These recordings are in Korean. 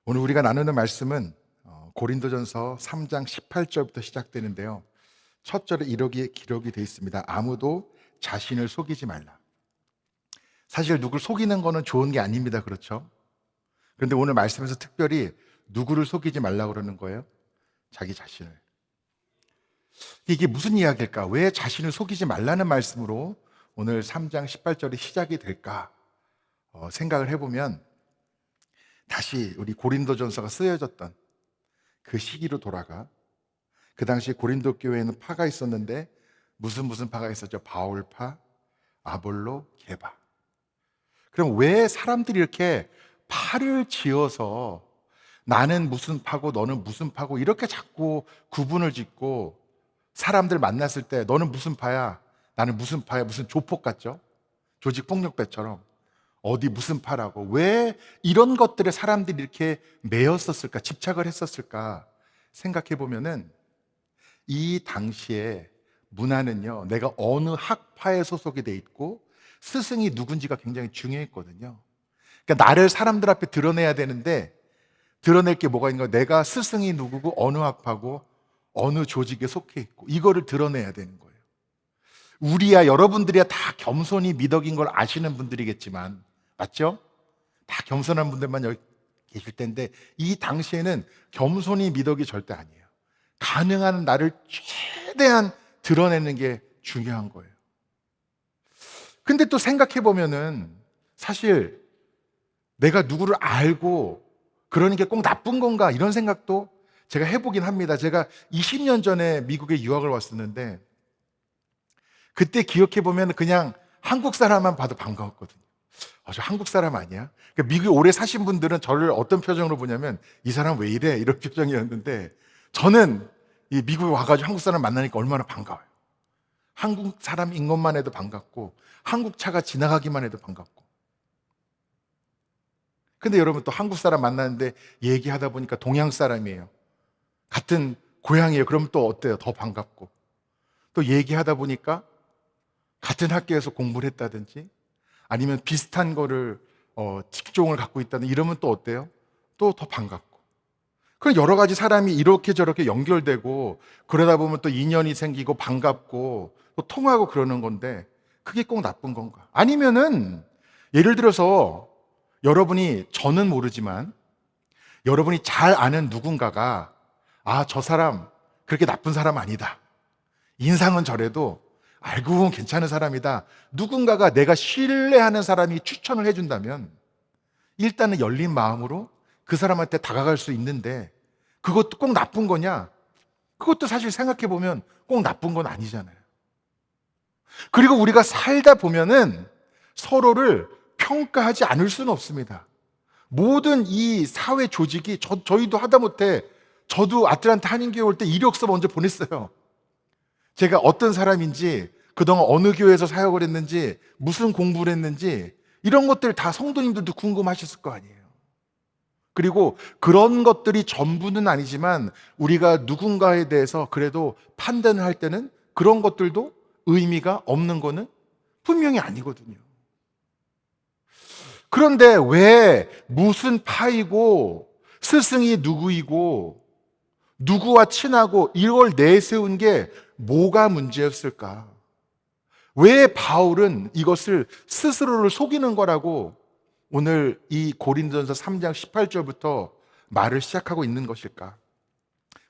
오늘 우리가 나누는 말씀은 고린도전서 3장 18절부터 시작되는데요. 첫 절에 이렇게 기록이 되어 있습니다. 아무도 자신을 속이지 말라. 사실 누굴 속이는 거는 좋은 게 아닙니다. 그렇죠? 그런데 오늘 말씀에서 특별히 누구를 속이지 말라고 그러는 거예요? 자기 자신을. 이게 무슨 이야기일까? 왜 자신을 속이지 말라는 말씀으로 오늘 3장 18절이 시작이 될까? 생각을 해보면 다시 우리 고린도전서가 쓰여졌던 그 시기로 돌아가. 그 당시 고린도 교회에는 파가 있었는데 무슨 파가 있었죠? 바울파, 아볼로, 게바. 그럼 왜 사람들이 이렇게 파를 지어서 나는 무슨 파고 너는 무슨 파고 이렇게 자꾸 구분을 짓고 사람들 만났을 때 너는 무슨 파야? 나는 무슨 파야? 무슨 조폭 같죠? 조직 폭력배처럼 어디 무슨 파라고. 왜 이런 것들에 사람들이 이렇게 매였었을까? 집착을 했었을까? 생각해 보면은 이 당시에 문화는요, 내가 어느 학파에 소속이 돼 있고 스승이 누군지가 굉장히 중요했거든요. 그러니까 나를 사람들 앞에 드러내야 되는데 드러낼 게 뭐가 있는 거야? 내가 스승이 누구고 어느 학파고 어느 조직에 속해 있고 이거를 드러내야 되는 거예요. 우리야 여러분들이야 다 겸손이 미덕인 걸 아시는 분들이겠지만 맞죠? 다 겸손한 분들만 여기 계실 텐데 이 당시에는 겸손이 미덕이 절대 아니에요. 가능한 나를 최대한 드러내는 게 중요한 거예요. 근데 또 생각해 보면은 사실 내가 누구를 알고 그러는 게 꼭 나쁜 건가 이런 생각도 제가 해보긴 합니다. 제가 20년 전에 미국에 유학을 왔었는데 그때 기억해 보면 그냥 한국 사람만 봐도 반가웠거든요. 저 한국 사람 아니야? 그러니까 미국에 오래 사신 분들은 저를 어떤 표정으로 보냐면 이 사람 왜 이래? 이런 표정이었는데 저는 이 미국에 와가지고 한국 사람 만나니까 얼마나 반가워요. 한국 사람인 것만 해도 반갑고 한국 차가 지나가기만 해도 반갑고. 근데 여러분 또 한국 사람 만나는데 얘기하다 보니까 동양 사람이에요. 같은 고향이에요. 그러면 또 어때요? 더 반갑고. 또 얘기하다 보니까 같은 학교에서 공부를 했다든지 아니면 비슷한 거를 직종을 갖고 있다든 이러면 또 어때요? 또 더 반갑고. 그럼 여러 가지 사람이 이렇게 저렇게 연결되고 그러다 보면 또 인연이 생기고 반갑고 또 통하고 그러는 건데 그게 꼭 나쁜 건가? 아니면은 예를 들어서 여러분이 저는 모르지만 여러분이 잘 아는 누군가가 저 사람 그렇게 나쁜 사람 아니다. 인상은 저래도 알고 보면 괜찮은 사람이다. 누군가가 내가 신뢰하는 사람이 추천을 해준다면 일단은 열린 마음으로 그 사람한테 다가갈 수 있는데 그것도 꼭 나쁜 거냐? 그것도 사실 생각해 보면 꼭 나쁜 건 아니잖아요. 그리고 우리가 살다 보면은 서로를 평가하지 않을 수는 없습니다. 모든 이 사회 조직이 저희도 하다못해 저도 아틀란타 한인교회 올 때 이력서 먼저 보냈어요. 제가 어떤 사람인지 그동안 어느 교회에서 사역을 했는지 무슨 공부를 했는지 이런 것들 다 성도님들도 궁금하셨을 거 아니에요. 그리고 그런 것들이 전부는 아니지만 우리가 누군가에 대해서 그래도 판단을 할 때는 그런 것들도 의미가 없는 거는 분명히 아니거든요. 그런데 왜 무슨 파이고 스승이 누구이고 누구와 친하고 이걸 내세운 게 뭐가 문제였을까? 왜 바울은 이것을 스스로를 속이는 거라고 오늘 이 고린도전서 3장 18절부터 말을 시작하고 있는 것일까?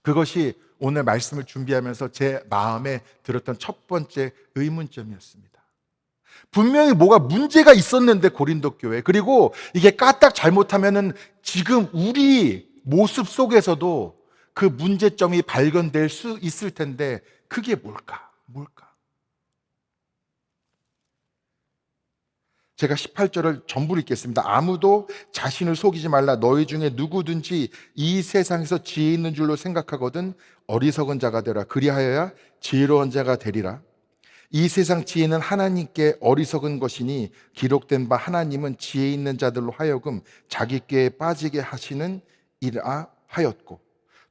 그것이 오늘 말씀을 준비하면서 제 마음에 들었던 첫 번째 의문점이었습니다. 분명히 뭐가 문제가 있었는데 고린도 교회, 그리고 이게 까딱 잘못하면은 지금 우리 모습 속에서도 그 문제점이 발견될 수 있을 텐데 그게 뭘까? 제가 18절을 전부 읽겠습니다. 아무도 자신을 속이지 말라. 너희 중에 누구든지 이 세상에서 지혜 있는 줄로 생각하거든 어리석은 자가 되라. 그리하여야 지혜로운 자가 되리라. 이 세상 지혜는 하나님께 어리석은 것이니 기록된 바 하나님은 지혜 있는 자들로 하여금 자기 꾀에 빠지게 하시는 이라 하였고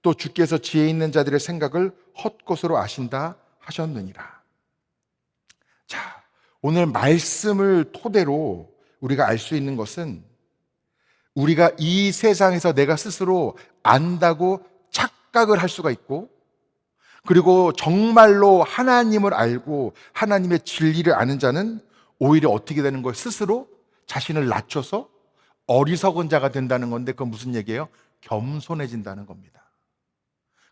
또 주께서 지혜 있는 자들의 생각을 헛것으로 아신다 하셨느니라. 자, 오늘 말씀을 토대로 우리가 알 수 있는 것은 우리가 이 세상에서 내가 스스로 안다고 착각을 할 수가 있고, 그리고 정말로 하나님을 알고 하나님의 진리를 아는 자는 오히려 어떻게 되는 거예요? 스스로 자신을 낮춰서 어리석은 자가 된다는 건데, 그건 무슨 얘기예요? 겸손해진다는 겁니다.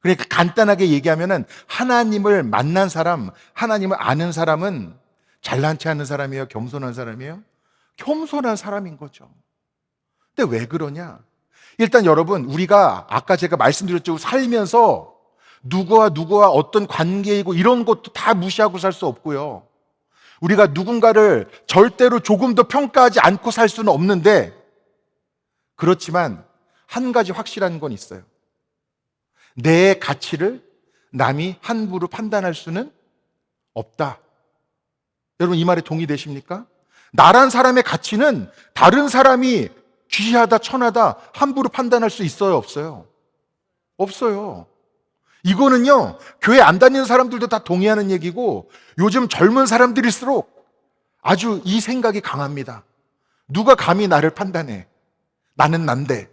그러니까 간단하게 얘기하면은 하나님을 만난 사람, 하나님을 아는 사람은 잘난 체 하는 사람이에요? 겸손한 사람이에요? 겸손한 사람인 거죠. 근데 왜 그러냐? 일단 여러분, 우리가 아까 제가 말씀드렸죠. 살면서 누구와 어떤 관계이고 이런 것도 다 무시하고 살 수 없고요. 우리가 누군가를 절대로 조금도 평가하지 않고 살 수는 없는데, 그렇지만 한 가지 확실한 건 있어요. 내 가치를 남이 함부로 판단할 수는 없다. 여러분, 이 말에 동의되십니까? 나란 사람의 가치는 다른 사람이 귀하다 천하다 함부로 판단할 수 있어요, 없어요? 없어요. 이거는요, 교회 안 다니는 사람들도 다 동의하는 얘기고, 요즘 젊은 사람들일수록 아주 이 생각이 강합니다. 누가 감히 나를 판단해? 나는 난데.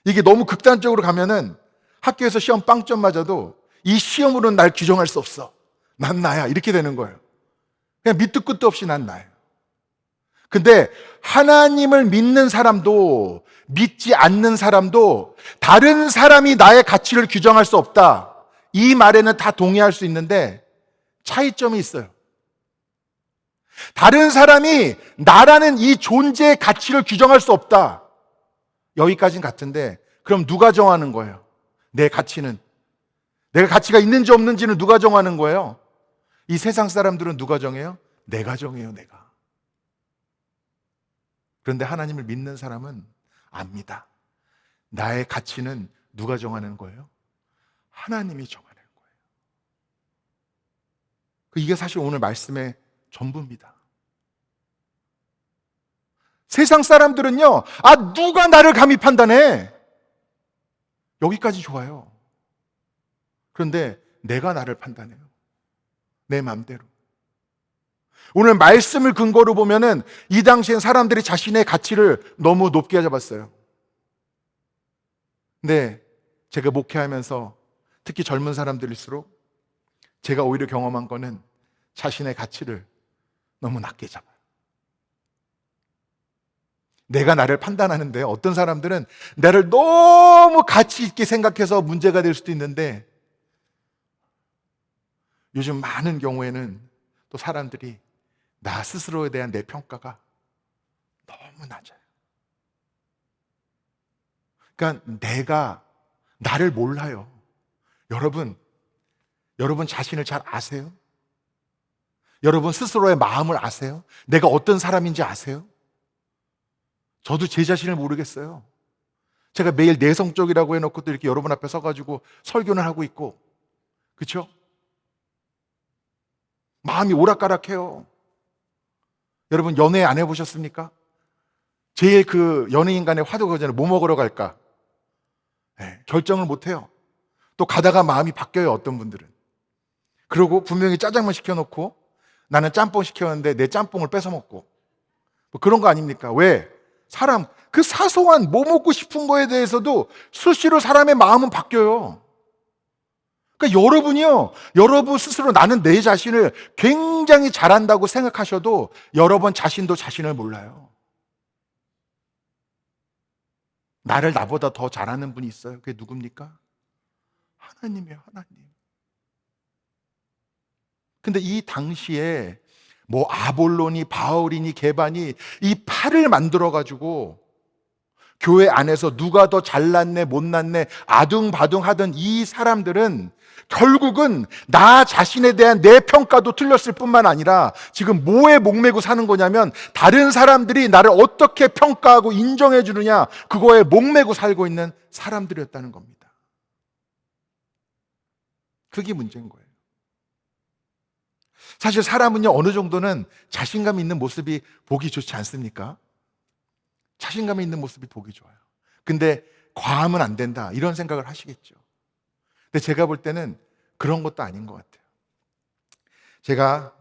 이게 너무 극단적으로 가면은 학교에서 시험 빵점 맞아도 이 시험으로는 날 규정할 수 없어. 난 나야. 이렇게 되는 거예요. 그냥 밑도 끝도 없이 난 나예요. 근데 하나님을 믿는 사람도 믿지 않는 사람도 다른 사람이 나의 가치를 규정할 수 없다. 이 말에는 다 동의할 수 있는데 차이점이 있어요. 다른 사람이 나라는 이 존재의 가치를 규정할 수 없다. 여기까지는 같은데, 그럼 누가 정하는 거예요? 내 가치는. 내가 가치가 있는지 없는지는 누가 정하는 거예요? 이 세상 사람들은 누가 정해요? 내가 정해요, 내가. 그런데 하나님을 믿는 사람은 압니다. 나의 가치는 누가 정하는 거예요? 하나님이 정하는 거예요. 이게 사실 오늘 말씀의 전부입니다. 세상 사람들은요, 누가 나를 감히 판단해? 여기까지 좋아요. 그런데 내가 나를 판단해요. 내 마음대로. 오늘 말씀을 근거로 보면은 이 당시엔 사람들이 자신의 가치를 너무 높게 잡았어요. 근데 제가 목회하면서 특히 젊은 사람들일수록 제가 오히려 경험한 거는 자신의 가치를 너무 낮게 잡아요. 내가 나를 판단하는데 어떤 사람들은 나를 너무 가치 있게 생각해서 문제가 될 수도 있는데, 요즘 많은 경우에는 또 사람들이 나 스스로에 대한 내 평가가 너무 낮아요. 그러니까 내가 나를 몰라요. 여러분 자신을 잘 아세요? 여러분 스스로의 마음을 아세요? 내가 어떤 사람인지 아세요? 저도 제 자신을 모르겠어요. 제가 매일 내성적이라고 해놓고 또 이렇게 여러분 앞에 서가지고 설교는 하고 있고, 그렇죠? 마음이 오락가락해요. 여러분 연애 안 해보셨습니까? 제일 그 연예인 간의 화두가 그잖아요. 뭐 먹으러 갈까? 결정을 못해요. 또 가다가 마음이 바뀌어요, 어떤 분들은. 그리고 분명히 짜장면 시켜놓고 나는 짬뽕 시켰는데 내 짬뽕을 뺏어 먹고, 뭐 그런 거 아닙니까? 왜? 사람 그 사소한 뭐 먹고 싶은 거에 대해서도 수시로 사람의 마음은 바뀌어요. 그러니까 여러분이요, 여러분 스스로 나는 내 자신을 굉장히 잘한다고 생각하셔도 여러분 자신도 자신을 몰라요. 나를 나보다 더 잘하는 분이 있어요. 그게 누굽니까? 하나님이에요, 하나님. 근데 이 당시에 뭐 아볼론이 바울이니 게바니 이 팔을 만들어 가지고 교회 안에서 누가 더 잘났네 못났네 아둥바둥 하던 이 사람들은 결국은 나 자신에 대한 내 평가도 틀렸을 뿐만 아니라 지금 뭐에 목매고 사는 거냐면, 다른 사람들이 나를 어떻게 평가하고 인정해 주느냐, 그거에 목매고 살고 있는 사람들이었다는 겁니다. 그게 문제인 거예요. 사실 사람은요, 어느 정도는 자신감 있는 모습이 보기 좋지 않습니까? 자신감 있는 모습이 보기 좋아요. 근데 과하면 안 된다, 이런 생각을 하시겠죠. 근데 제가 볼 때는 그런 것도 아닌 것 같아요. 제가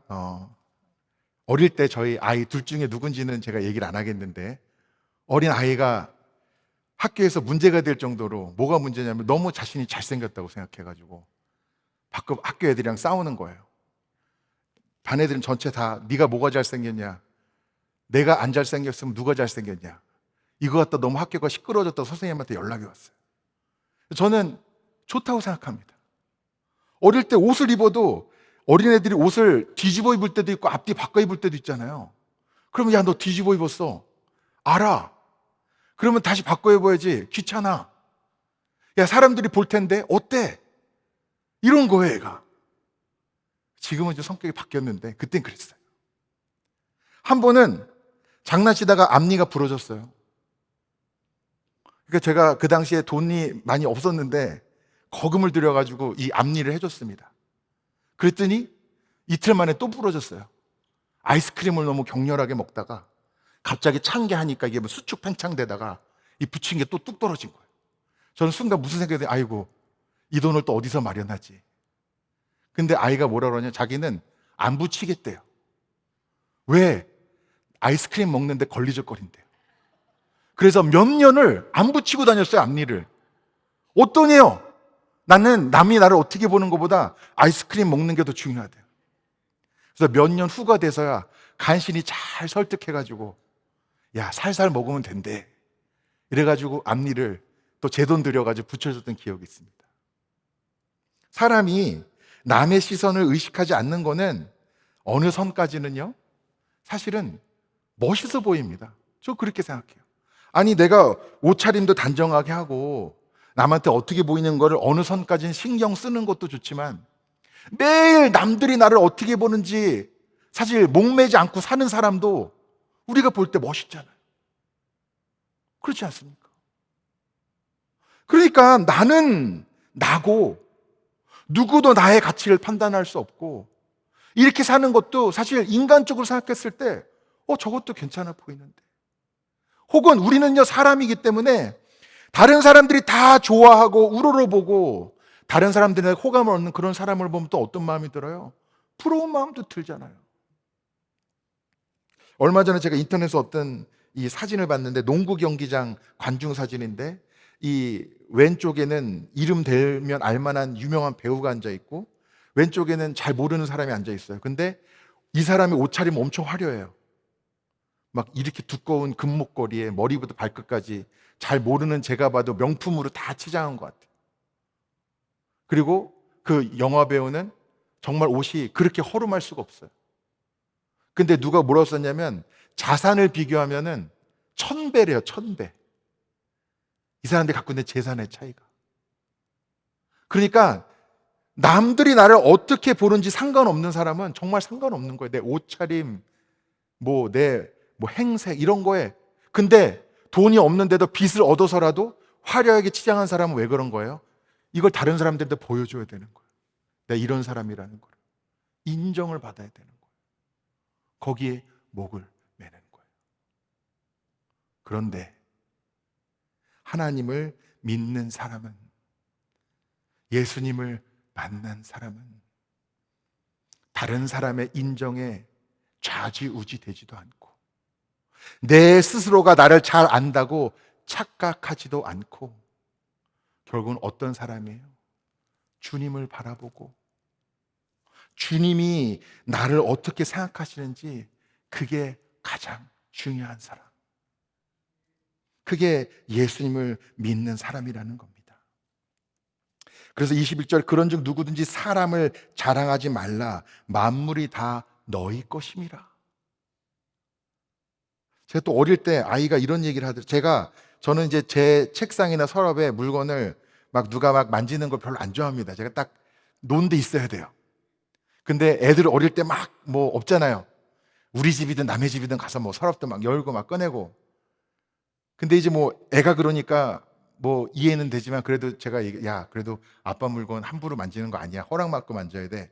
어릴 때 저희 아이 둘 중에 누군지는 제가 얘기를 안 하겠는데, 어린 아이가 학교에서 문제가 될 정도로 뭐가 문제냐면 너무 자신이 잘생겼다고 생각해가지고 학교 애들이랑 싸우는 거예요. 반 애들은 전체 다 네가 뭐가 잘생겼냐, 내가 안 잘생겼으면 누가 잘생겼냐, 이거 갖다 너무 학교가 시끄러워졌다고 선생님한테 연락이 왔어요. 저는 좋다고 생각합니다. 어릴 때 옷을 입어도 어린애들이 옷을 뒤집어 입을 때도 있고 앞뒤 바꿔 입을 때도 있잖아요. 그러면 야, 너 뒤집어 입었어. 알아. 그러면 다시 바꿔 입어야지. 귀찮아. 야, 사람들이 볼 텐데 어때? 이런 거예요, 얘가. 지금은 좀 성격이 바뀌었는데 그땐 그랬어요. 한 번은 장난치다가 앞니가 부러졌어요. 그러니까 제가 그 당시에 돈이 많이 없었는데 거금을 들여가지고 이 앞니를 해줬습니다. 그랬더니 이틀 만에 또 부러졌어요. 아이스크림을 너무 격렬하게 먹다가 갑자기 찬 게 하니까 이게 뭐 수축 팽창되다가 이 붙인 게 또 뚝 떨어진 거예요. 저는 순간 무슨 생각이 들어요? 아이고, 이 돈을 또 어디서 마련하지? 근데 아이가 뭐라 그러냐? 자기는 안 붙이겠대요. 왜? 아이스크림 먹는데 걸리적거린대요. 그래서 몇 년을 안 붙이고 다녔어요, 앞니를. 어떠냐요? 나는 남이 나를 어떻게 보는 것보다 아이스크림 먹는 게 더 중요하대요. 그래서 몇 년 후가 돼서야 간신히 잘 설득해가지고 야, 살살 먹으면 된대. 이래가지고 앞니를 또 제 돈 들여가지고 붙여줬던 기억이 있습니다. 사람이 남의 시선을 의식하지 않는 거는 어느 선까지는요, 사실은 멋있어 보입니다. 저 그렇게 생각해요. 아니, 내가 옷차림도 단정하게 하고 남한테 어떻게 보이는 거를 어느 선까지는 신경 쓰는 것도 좋지만 매일 남들이 나를 어떻게 보는지 사실 목매지 않고 사는 사람도 우리가 볼 때 멋있잖아요. 그렇지 않습니까? 그러니까 나는 나고 누구도 나의 가치를 판단할 수 없고 이렇게 사는 것도 사실 인간적으로 생각했을 때 저것도 괜찮아 보이는데, 혹은 우리는요 사람이기 때문에 다른 사람들이 다 좋아하고 우러러보고 다른 사람들의 호감을 얻는 그런 사람을 보면 또 어떤 마음이 들어요? 부러운 마음도 들잖아요. 얼마 전에 제가 인터넷에서 어떤 이 사진을 봤는데 농구 경기장 관중 사진인데 이 왼쪽에는 이름 대면 알만한 유명한 배우가 앉아 있고 왼쪽에는 잘 모르는 사람이 앉아 있어요. 근데 이 사람의 옷차림 엄청 화려해요. 막 이렇게 두꺼운 금목걸이에 머리부터 발끝까지 잘 모르는 제가 봐도 명품으로 다 치장한 것 같아요. 그리고 그 영화 배우는 정말 옷이 그렇게 허름할 수가 없어요. 근데 누가 뭐라고 썼냐면 자산을 비교하면은 1000배래요, 1000배. 이 사람들이 갖고 있는 재산의 차이가. 그러니까 남들이 나를 어떻게 보는지 상관없는 사람은 정말 상관없는 거예요. 내 옷차림, 내 행색 이런 거에. 근데 돈이 없는데도 빚을 얻어서라도 화려하게 치장한 사람은 왜 그런 거예요? 이걸 다른 사람들한테 보여줘야 되는 거예요. 내가 이런 사람이라는 걸. 인정을 받아야 되는 거예요. 거기에 목을 매는 거예요. 그런데 하나님을 믿는 사람은, 예수님을 만난 사람은 다른 사람의 인정에 좌지우지 되지도 않고 내 스스로가 나를 잘 안다고 착각하지도 않고 결국은 어떤 사람이에요? 주님을 바라보고 주님이 나를 어떻게 생각하시는지 그게 가장 중요한 사람. 그게 예수님을 믿는 사람이라는 겁니다. 그래서 21절 그런즉 누구든지 사람을 자랑하지 말라. 만물이 다 너희 것임이라. 제가 또 어릴 때 아이가 이런 얘기를 하더라고요. 저는 이제 제 책상이나 서랍에 물건을 막 누가 막 만지는 걸 별로 안 좋아합니다. 제가 딱 놓은 데 있어야 돼요. 근데 애들 어릴 때 막 없잖아요. 우리 집이든 남의 집이든 가서 서랍도 막 열고 막 꺼내고. 근데 이제 애가 그러니까 이해는 되지만 그래도 제가 야, 그래도 아빠 물건 함부로 만지는 거 아니야. 허락받고 만져야 돼.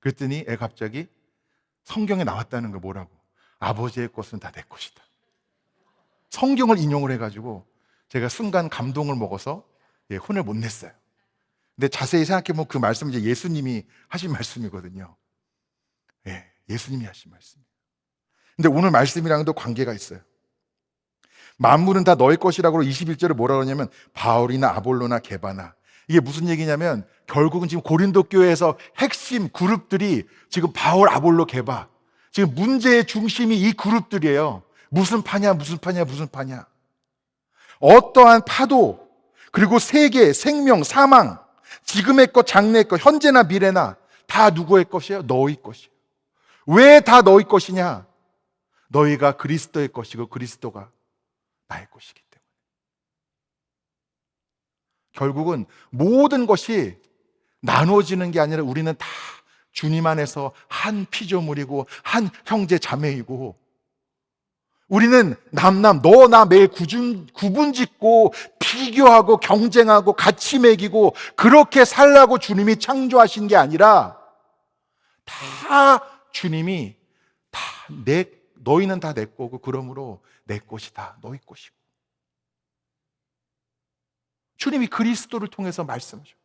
그랬더니 애 갑자기 성경에 나왔다는 거 뭐라고? 아버지의 것은 다 내 것이다. 성경을 인용을 해가지고 제가 순간 감동을 먹어서 혼을 못 냈어요. 근데 자세히 생각해보면 그 말씀은 이제 예수님이 하신 말씀이거든요. 예수님이 하신 말씀. 근데 오늘 말씀이랑도 관계가 있어요. 만물은 다 너의 것이라고 21절에 뭐라 그러냐면 바울이나 아볼로나 게바나. 이게 무슨 얘기냐면 결국은 지금 고린도 교회에서 핵심 그룹들이 지금 바울, 아볼로, 게바. 지금 문제의 중심이 이 그룹들이에요. 무슨 파냐, 무슨 파냐, 무슨 파냐. 어떠한 파도, 그리고 세계, 생명, 사망, 지금의 것, 장래의 것, 현재나 미래나 다 누구의 것이에요? 너희 것이에요. 왜 다 너희 것이냐? 너희가 그리스도의 것이고 그리스도가 나의 것이기 때문에. 결국은 모든 것이 나눠지는 게 아니라 우리는 다 주님 안에서 한 피조물이고 한 형제 자매이고, 우리는 남남 너 나 매일 구분 짓고 비교하고 경쟁하고 가치 매기고 그렇게 살라고 주님이 창조하신 게 아니라 다 주님이 다 너희는 다 내 거고 그러므로 내 것이다 너희 것이고. 주님이 그리스도를 통해서 말씀하셨고,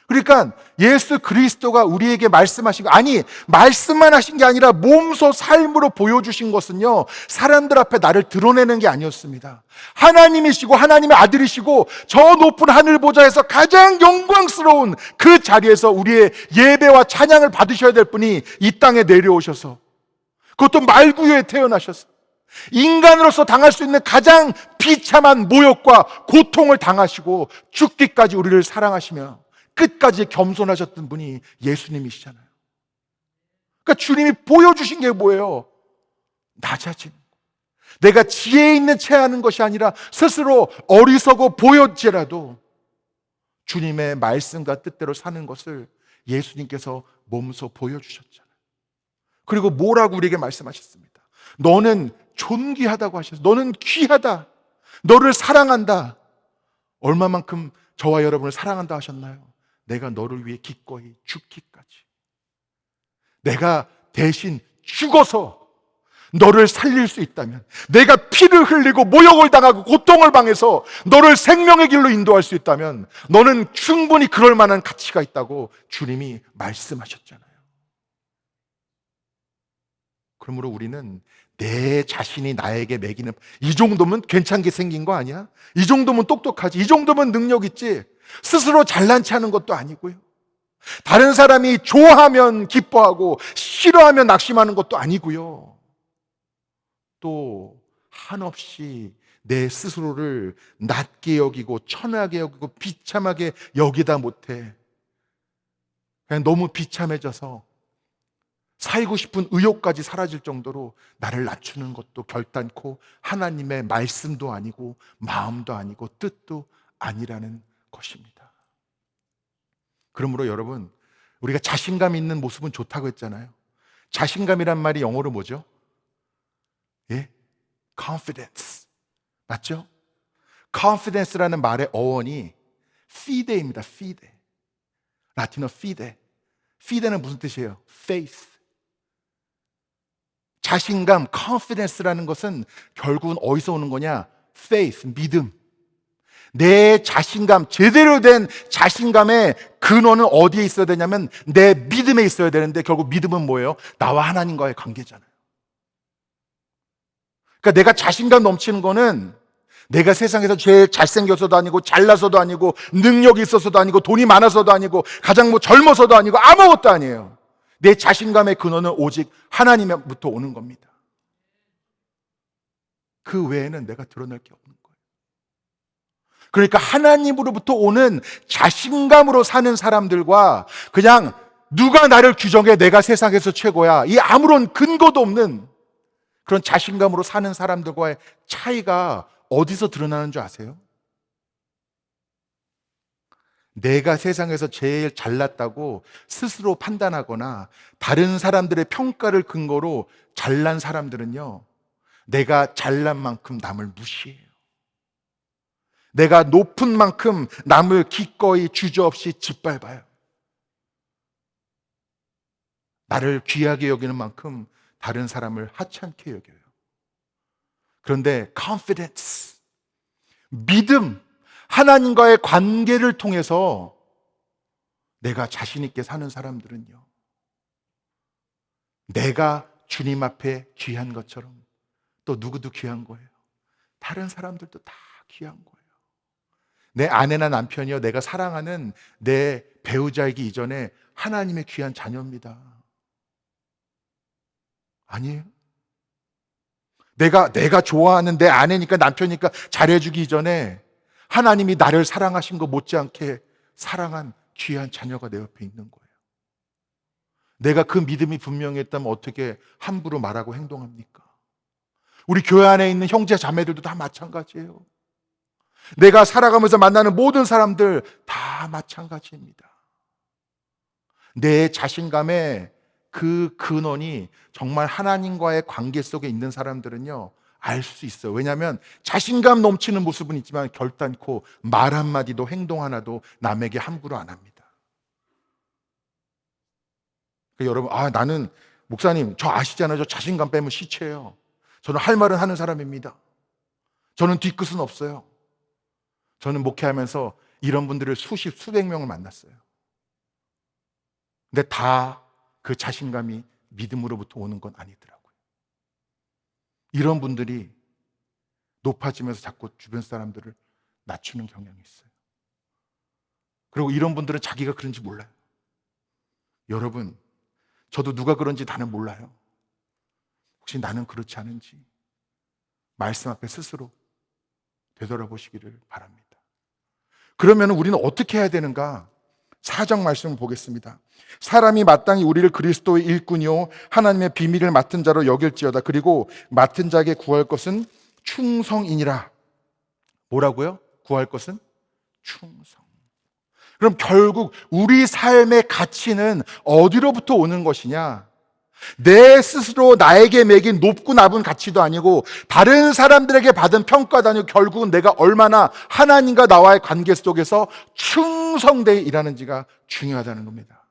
그러니까 예수 그리스도가 우리에게 말씀하신 거, 아니 말씀만 하신 게 아니라 몸소 삶으로 보여주신 것은요, 사람들 앞에 나를 드러내는 게 아니었습니다. 하나님이시고 하나님의 아들이시고 저 높은 하늘 보좌에서 가장 영광스러운 그 자리에서 우리의 예배와 찬양을 받으셔야 될 분이 이 땅에 내려오셔서, 그것도 말구유에 태어나셔서 인간으로서 당할 수 있는 가장 비참한 모욕과 고통을 당하시고 죽기까지 우리를 사랑하시며 끝까지 겸손하셨던 분이 예수님이시잖아요. 그러니까 주님이 보여주신 게 뭐예요? 낮아진, 내가 지혜 있는 채 하는 것이 아니라 스스로 어리석어 보였지라도 주님의 말씀과 뜻대로 사는 것을 예수님께서 몸소 보여주셨잖아요. 그리고 뭐라고 우리에게 말씀하셨습니다. 너는 존귀하다고 하셨어요. 너는 귀하다. 너를 사랑한다. 얼마만큼 저와 여러분을 사랑한다 하셨나요? 내가 너를 위해 기꺼이 죽기까지. 내가 대신 죽어서 너를 살릴 수 있다면, 내가 피를 흘리고 모욕을 당하고 고통을 당해서 너를 생명의 길로 인도할 수 있다면 너는 충분히 그럴 만한 가치가 있다고 주님이 말씀하셨잖아요. 그러므로 우리는 내 자신이 나에게 매기는, 이 정도면 괜찮게 생긴 거 아니야? 이 정도면 똑똑하지? 이 정도면 능력 있지? 스스로 잘난 체 하는 것도 아니고요, 다른 사람이 좋아하면 기뻐하고 싫어하면 낙심하는 것도 아니고요, 또 한없이 내 스스로를 낮게 여기고 천하게 여기고 비참하게 여기다 못해 그냥 너무 비참해져서 살고 싶은 의욕까지 사라질 정도로 나를 낮추는 것도 결단코 하나님의 말씀도 아니고 마음도 아니고 뜻도 아니라는 것입니다. 그러므로 여러분, 우리가 자신감 있는 모습은 좋다고 했잖아요. 자신감이란 말이 영어로 뭐죠? 예? confidence. 맞죠? confidence라는 말의 어원이 fide입니다. fide. 라틴어 fide. fide는 무슨 뜻이에요? faith. 자신감, confidence라는 것은 결국은 어디서 오는 거냐? faith, 믿음. 내 자신감, 제대로 된 자신감의 근원은 어디에 있어야 되냐면 내 믿음에 있어야 되는데, 결국 믿음은 뭐예요? 나와 하나님과의 관계잖아요. 그러니까 내가 자신감 넘치는 거는 내가 세상에서 제일 잘생겨서도 아니고 잘나서도 아니고 능력이 있어서도 아니고 돈이 많아서도 아니고 가장 젊어서도 아니고 아무것도 아니에요. 내 자신감의 근원은 오직 하나님부터 오는 겁니다. 그 외에는 내가 드러낼 게 없는 거예요. 그러니까 하나님으로부터 오는 자신감으로 사는 사람들과 그냥 누가 나를 규정해 내가 세상에서 최고야, 이 아무런 근거도 없는 그런 자신감으로 사는 사람들과의 차이가 어디서 드러나는 줄 아세요? 내가 세상에서 제일 잘났다고 스스로 판단하거나 다른 사람들의 평가를 근거로 잘난 사람들은요, 내가 잘난 만큼 남을 무시해요. 내가 높은 만큼 남을 기꺼이 주저없이 짓밟아요. 나를 귀하게 여기는 만큼 다른 사람을 하찮게 여겨요. 그런데 confidence, 믿음, 하나님과의 관계를 통해서 내가 자신 있게 사는 사람들은요, 내가 주님 앞에 귀한 것처럼 또 누구도 귀한 거예요. 다른 사람들도 다 귀한 거예요. 내 아내나 남편이요, 내가 사랑하는 내 배우자이기 이전에 하나님의 귀한 자녀입니다. 아니에요? 내가 좋아하는 내 아내니까 남편이니까 잘해주기 이전에 하나님이 나를 사랑하신 것 못지않게 사랑한 귀한 자녀가 내 옆에 있는 거예요. 내가 그 믿음이 분명했다면 어떻게 함부로 말하고 행동합니까? 우리 교회 안에 있는 형제 자매들도 다 마찬가지예요. 내가 살아가면서 만나는 모든 사람들 다 마찬가지입니다. 내 자신감의 그 근원이 정말 하나님과의 관계 속에 있는 사람들은요, 알 수 있어요. 왜냐하면 자신감 넘치는 모습은 있지만 결단코 말 한마디도 행동 하나도 남에게 함부로 안 합니다. 그러니까 여러분, 나는 목사님 저 아시잖아요. 저 자신감 빼면 시체예요. 저는 할 말은 하는 사람입니다. 저는 뒤끝은 없어요. 저는 목회하면서 이런 분들을 수백 명을 만났어요. 근데 다 그 자신감이 믿음으로부터 오는 건 아니더라고요. 이런 분들이 높아지면서 자꾸 주변 사람들을 낮추는 경향이 있어요. 그리고 이런 분들은 자기가 그런지 몰라요. 여러분, 저도 누가 그런지 나는 몰라요. 혹시 나는 그렇지 않은지 말씀 앞에 스스로 되돌아보시기를 바랍니다. 그러면 우리는 어떻게 해야 되는가? 4장 말씀을 보겠습니다. 사람이 마땅히 우리를 그리스도의 일꾼이요 하나님의 비밀을 맡은 자로 여길지어다. 그리고 맡은 자에게 구할 것은 충성이니라. 뭐라고요? 구할 것은 충성. 그럼 결국 우리 삶의 가치는 어디로부터 오는 것이냐? 내 스스로 나에게 매긴 높고 낮은 가치도 아니고 다른 사람들에게 받은 평가도 아니고 결국은 내가 얼마나 하나님과 나와의 관계 속에서 충성되어 일하는지가 중요하다는 겁니다.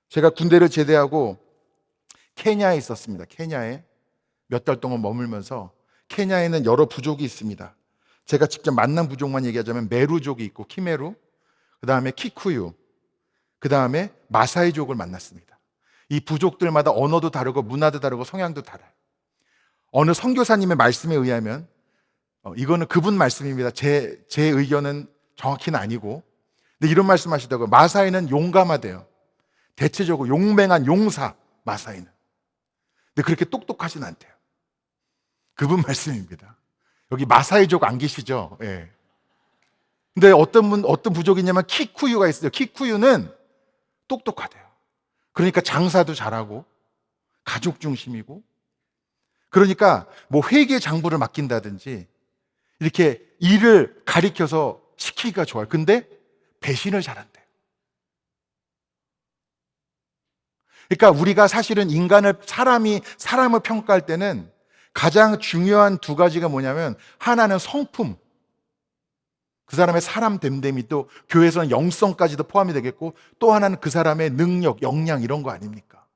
제가 군대를 제대하고 케냐에 있었습니다. 케냐에 몇 달 동안 머물면서 케냐에는 여러 부족이 있습니다. 제가 직접 만난 부족만 얘기하자면 메루족이 있고 키메루, 그 다음에 키쿠유, 그 다음에 마사이족을 만났습니다. 이 부족들마다 언어도 다르고 문화도 다르고 성향도 달라요. 어느 선교사님의 말씀에 의하면 이거는 그분 말씀입니다. 제 의견은 정확히는 아니고, 근데 이런 말씀하시더라고요. 마사이는 용감하대요. 대체적으로 용맹한 용사, 마사이는. 근데 그렇게 똑똑하진 않대요. 그분 말씀입니다. 여기 마사이족 안 계시죠? 예. 근데 어떤 부족이 있냐면 키쿠유가 있어요. 키쿠유는 똑똑하대요. 그러니까 장사도 잘하고 가족 중심이고, 그러니까 뭐 회계 장부를 맡긴다든지 이렇게 일을 가리켜서 시키기가 좋아요. 근데 배신을 잘한대요. 그러니까 우리가 사실은 사람을 평가할 때는 가장 중요한 두 가지가 뭐냐면, 하나는 성품, 그 사람의 사람 됨됨이, 또 교회에서는 영성까지도 포함이 되겠고, 또 하나는 그 사람의 능력, 역량 이런 거 아닙니까?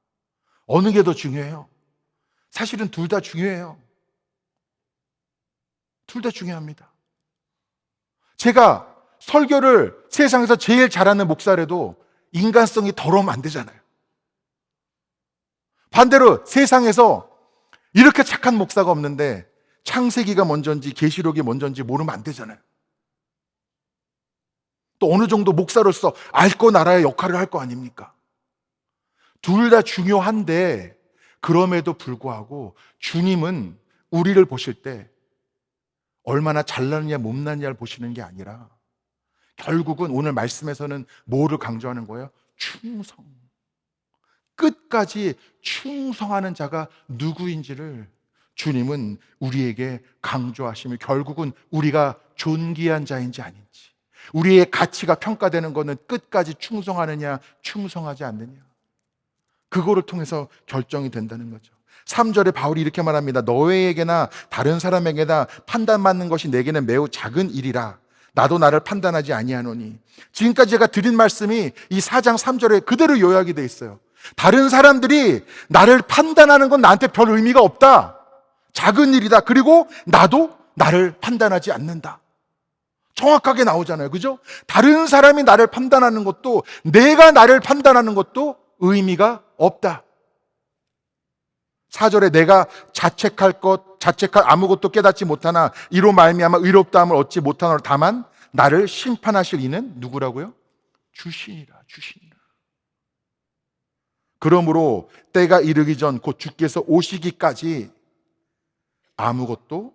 어느 게 더 중요해요? 사실은 둘 다 중요해요. 둘 다 중요합니다. 제가 설교를 세상에서 제일 잘하는 목사라도 인간성이 더러우면 안 되잖아요. 반대로 세상에서 이렇게 착한 목사가 없는데 창세기가 먼저인지 계시록이 먼저인지 모르면 안 되잖아요. 또 어느 정도 목사로서 앓고 나라의 역할을 할 거 아닙니까? 둘 다 중요한데, 그럼에도 불구하고 주님은 우리를 보실 때 얼마나 잘나느냐 못나느냐를 보시는 게 아니라 결국은 오늘 말씀에서는 뭐를 강조하는 거예요? 충성. 끝까지 충성하는 자가 누구인지를 주님은 우리에게 강조하시며, 결국은 우리가 존귀한 자인지 아닌지, 우리의 가치가 평가되는 것은 끝까지 충성하느냐 충성하지 않느냐, 그거를 통해서 결정이 된다는 거죠. 3절에 바울이 이렇게 말합니다. 너에게나 다른 사람에게나 판단받는 것이 내게는 매우 작은 일이라. 나도 나를 판단하지 아니하노니. 지금까지 제가 드린 말씀이 이 4장 3절에 그대로 요약이 되어 있어요. 다른 사람들이 나를 판단하는 건 나한테 별 의미가 없다. 작은 일이다. 그리고 나도 나를 판단하지 않는다. 정확하게 나오잖아요. 그죠? 다른 사람이 나를 판단하는 것도, 내가 나를 판단하는 것도 의미가 없다. 4절에 내가 자책할 아무것도 깨닫지 못하나 이로 말미암아 의롭다함을 얻지 못하노라. 다만 나를 심판하실 이는 누구라고요? 주시니라. 그러므로 때가 이르기 전 곧 주께서 오시기까지 아무것도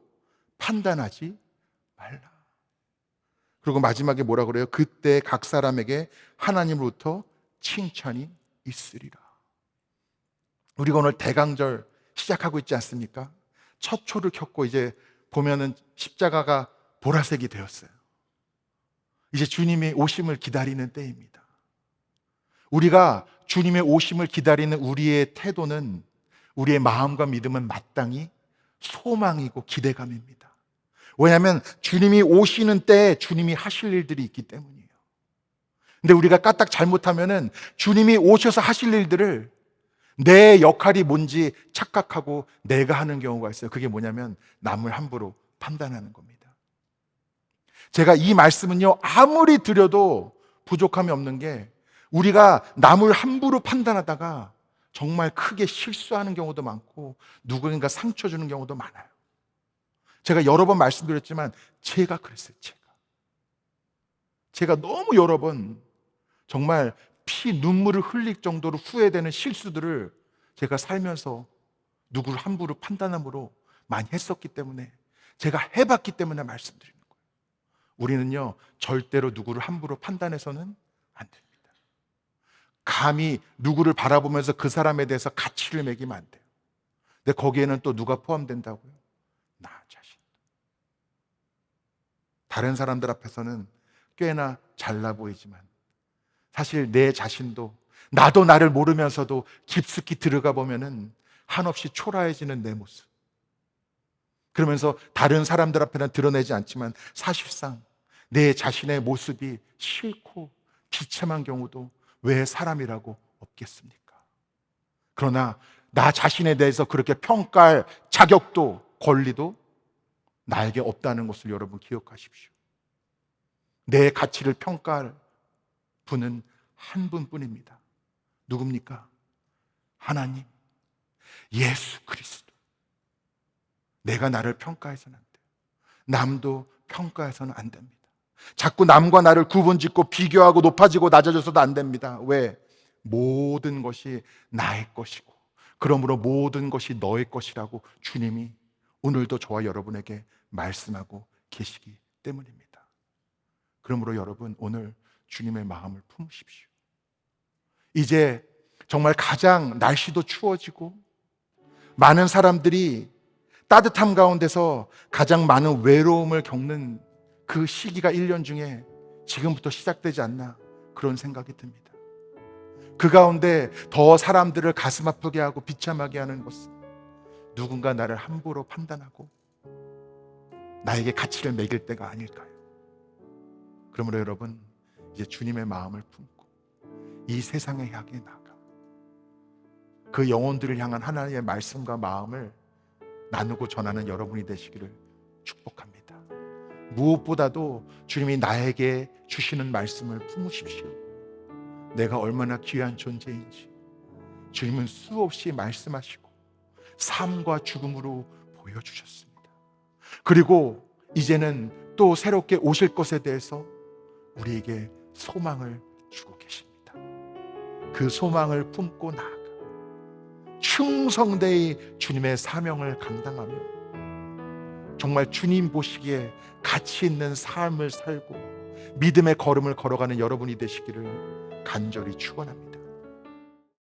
판단하지 말라. 그리고 마지막에 뭐라 그래요? 그때 각 사람에게 하나님으로부터 칭찬이 있으리라. 우리가 오늘 대강절 시작하고 있지 않습니까? 첫 초를 켰고 이제 보면은 십자가가 보라색이 되었어요. 이제 주님의 오심을 기다리는 때입니다. 우리가 주님의 오심을 기다리는 우리의 태도는, 우리의 마음과 믿음은 마땅히 소망이고 기대감입니다. 왜냐하면 주님이 오시는 때에 주님이 하실 일들이 있기 때문이에요. 근데 우리가 까딱 잘못하면은 주님이 오셔서 하실 일들을 내 역할이 뭔지 착각하고 내가 하는 경우가 있어요. 그게 뭐냐면 남을 함부로 판단하는 겁니다. 제가 이 말씀은요, 아무리 드려도 부족함이 없는 게, 우리가 남을 함부로 판단하다가 정말 크게 실수하는 경우도 많고 누구인가 상처 주는 경우도 많아요. 제가 여러 번 말씀드렸지만 제가 그랬어요. 제가 너무 여러 번 정말 눈물을 흘릴 정도로 후회되는 실수들을 제가 살면서 누구를 함부로 판단함으로 많이 했었기 때문에, 제가 해봤기 때문에 말씀드리는 거예요. 우리는요, 절대로 누구를 함부로 판단해서는 안 됩니다. 감히 누구를 바라보면서 그 사람에 대해서 가치를 매기면 안 돼요. 근데 거기에는 또 누가 포함된다고요? 나 자신. 다른 사람들 앞에서는 꽤나 잘나 보이지만 사실 내 자신도, 나도 나를 모르면서도 깊숙이 들어가 보면은 한없이 초라해지는 내 모습. 그러면서 다른 사람들 앞에는 드러내지 않지만 사실상 내 자신의 모습이 싫고 비참한 경우도 왜 사람이라고 없겠습니까? 그러나 나 자신에 대해서 그렇게 평가할 자격도 권리도 나에게 없다는 것을 여러분 기억하십시오. 내 가치를 평가할 분은 한 분뿐입니다. 누굽니까? 하나님, 예수 그리스도. 내가 나를 평가해서는 안 돼요. 남도 평가해서는 안 됩니다. 자꾸 남과 나를 구분짓고 비교하고 높아지고 낮아져서도 안 됩니다. 왜? 모든 것이 나의 것이고 그러므로 모든 것이 너의 것이라고 주님이 오늘도 저와 여러분에게 말씀하고 계시기 때문입니다. 그러므로 여러분, 오늘 주님의 마음을 품으십시오. 이제 정말 가장 날씨도 추워지고 많은 사람들이 따뜻함 가운데서 가장 많은 외로움을 겪는 그 시기가 1년 중에 지금부터 시작되지 않나, 그런 생각이 듭니다. 그 가운데 더 사람들을 가슴 아프게 하고 비참하게 하는 것은 누군가 나를 함부로 판단하고 나에게 가치를 매길 때가 아닐까요? 그러므로 여러분, 이제 주님의 마음을 품고 이 세상에 향해 나가 그 영혼들을 향한 하나님의 말씀과 마음을 나누고 전하는 여러분이 되시기를 축복합니다. 무엇보다도 주님이 나에게 주시는 말씀을 품으십시오. 내가 얼마나 귀한 존재인지 주님은 수없이 말씀하시고 삶과 죽음으로 보여주셨습니다. 그리고 이제는 또 새롭게 오실 것에 대해서 우리에게 소망을 주고 계십니다. 그 소망을 품고 나아가 충성되이 주님의 사명을 감당하며 정말 주님 보시기에 가치 있는 삶을 살고 믿음의 걸음을 걸어가는 여러분이 되시기를 간절히 축원합니다.